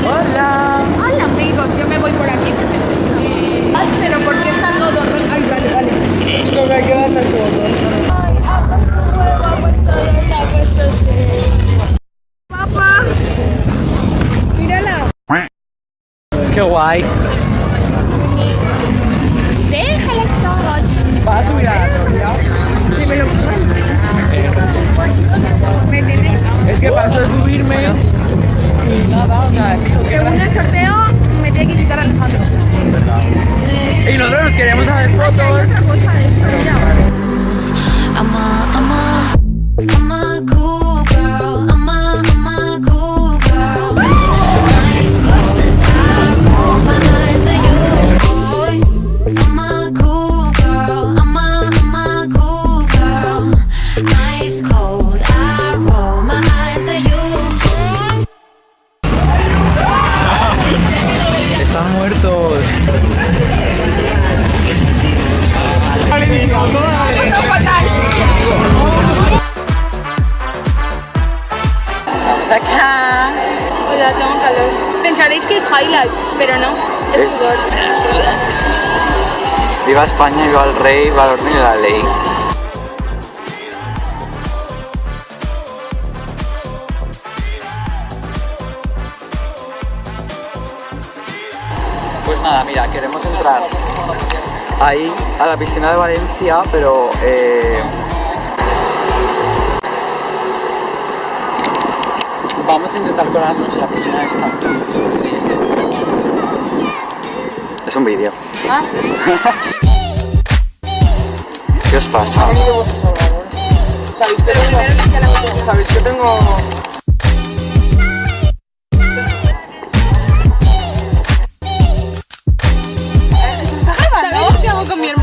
Hola. Hola amigos, yo me voy por aquí porque... Ay, pero ¿por qué están todos rotos? Ay, vale. Lo que queda en nuestro botón. Ay, ha puesto Papá. Mírala. Qué guay. Déjala estar. ¿Vas a subir a la torre? Si me lo me tiene... Es que paso de subirme y nada, o sea, digo que Según el sorteo, me tiene que quitar Alejandro. y nosotros nos queremos hacer Hay fotos. otra cosa de esto, mira. I'm a cool girl. I'm a cool girl. Nice cold. I roll my eyes at you, boy. I'm a cool girl. I'm a cool girl. Nice cold. I roll my eyes at you, boy. Están muertos. Estamos acá. Hola, tengo calor. Pensaréis que es highlight, pero no, es sudor. Viva España, viva el rey, viva el orden y la ley. Pues nada, mira, queremos entrar ahí a la piscina de Valencia, pero vamos a intentar colarnos en la piscina esta. Es un vídeo. Ah, ¿Qué os pasa? ¿Sabéis que tengo? ¿sabes qué hago con mi hermano?